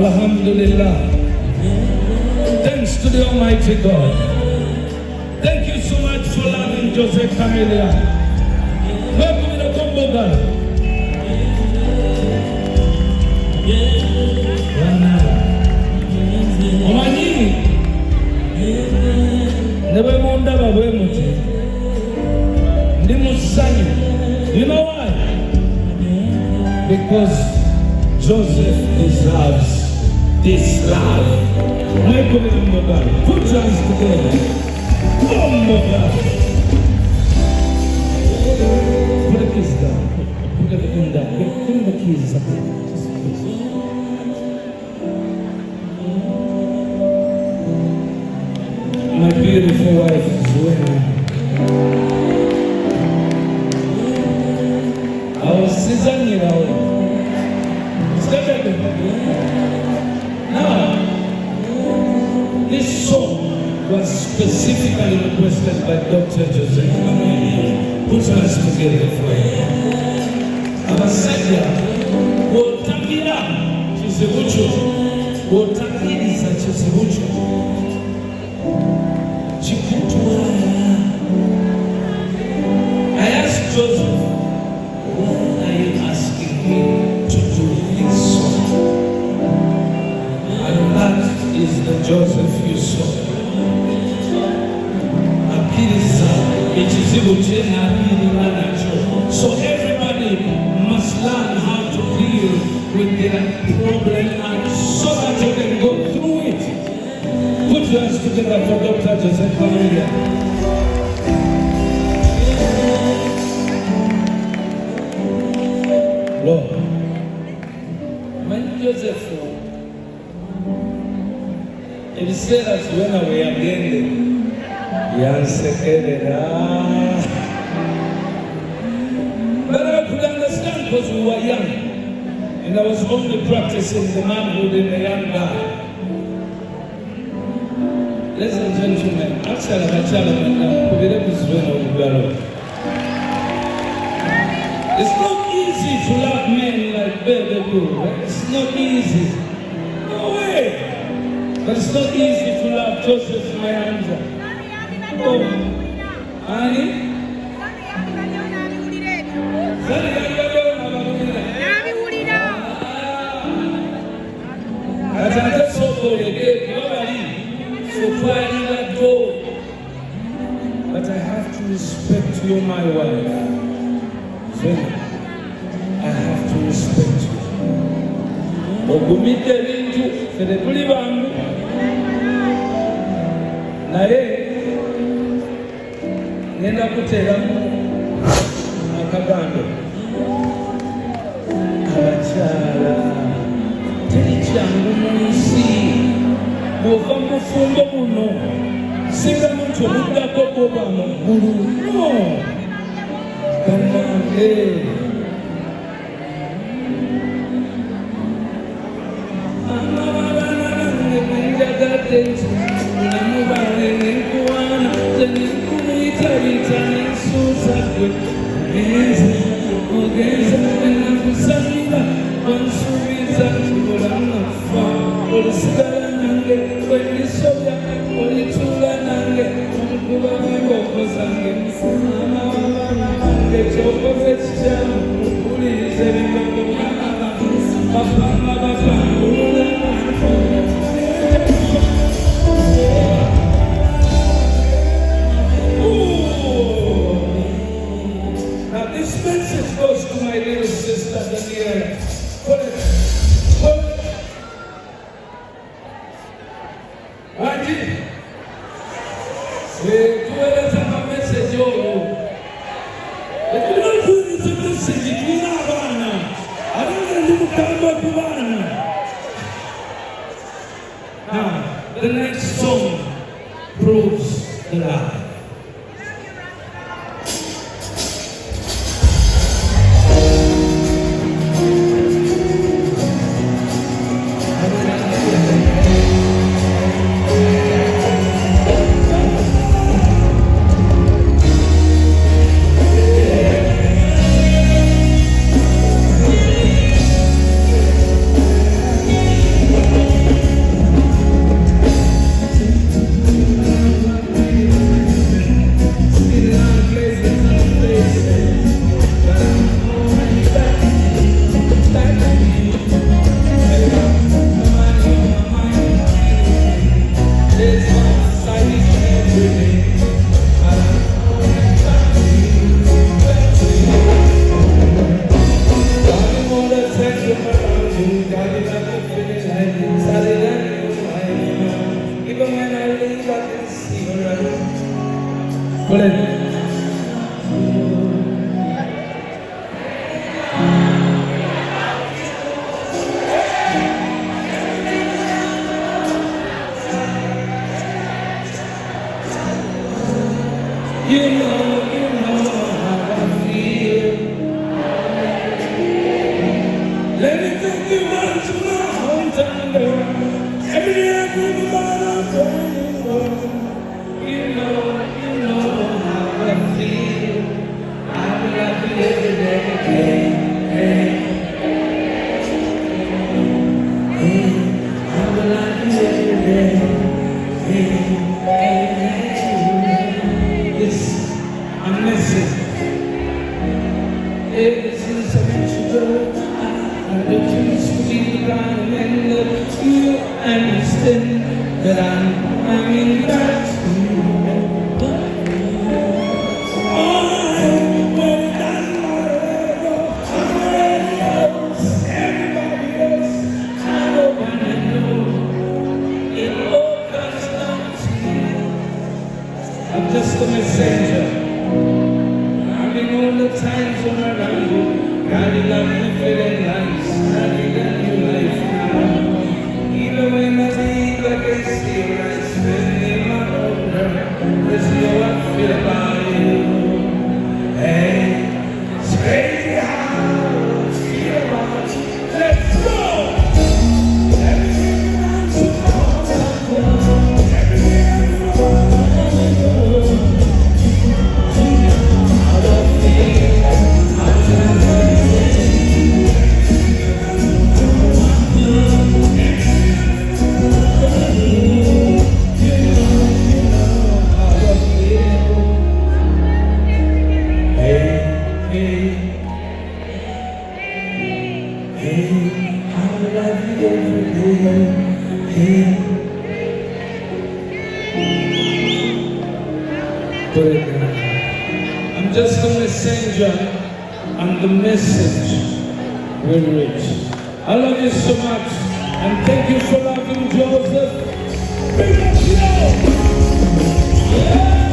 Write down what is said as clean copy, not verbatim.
Alhamdulillah. Thanks to the Almighty God. Thank you so much for loving Jose Chameleon. Welcome to the combo girl. Amaanyi. Never wonder about where muti. Ndi musanyu. You know why? Because Joseph deserves this love. Michael and Mogari, put your hands together. Oh, Mogari. Put the keys down. Put everything down. Put the keys up. My beautiful wife is winning. I was seasoning out. Now, this song was specifically requested by Dr. Joseph. Put your hands together for him. Asabye, wotabira kizibu kyo, wotabiriza kizibu kyo, kikutwala. I asked Joseph, why are you asking me to do this song? And that is the Joseph you saw. So everybody must learn how to deal with their problem and so that you can go through it. Put your hands together for Dr. Joseph Chameleon. Lord, when Joseph ebiseera kyona we yagende yansekerera. But I could understand because we were young and I was only practicing the manhood in the young guy. Ladies and gentlemen, actually it's not easy to love men like Bebe Cool. It's not easy. No way. But it's not easy to love Joseph Mayanja. Oh, honey? But I have to respect you, my wife. I have to respect you. Ogumite bintu fere tuli bangu naye ngenda kuteeramu akagando. Abakyala teri kyangu mu nsi bw'ova mu bufumbo buno singamu nti obuddako bwoba mu ggulu. No, bannange abaana bange mwenjagadde nti bulamu bwange nenkuwaana tenenkuyitayita nensuuza ggwe ogenza enakusalira wansuubiza nti bulamu kufa olisigala nange wendisobya olituula nange omukuba biboko zange abaana bange kyokoze kikyamu mpulirize ebigambo by'aba bapamba bapambulula. Now this message goes to my little sister Daniella. Put it. Wadi. Tueleza message yoyo. Tueleza message kina abaana. Abaana ndi mukamba kubaana. The next song proves the lie. ever since I met you, girl, I refuse to be blind and let you understand that I'm in back to you. I'm just a messenger. Having all the times when I'm around you, gotta love you feeling nice. Having a new life now. Even when I leave, I can still right spending my own girl. There's no I feel about you. Hey, it's crazy how I feel about you. Let's go! Everything around you, everything around you. I'm just a messenger, and the message will reach. I love you so much, and thank you for loving Joseph. Big up, yo! Yeah!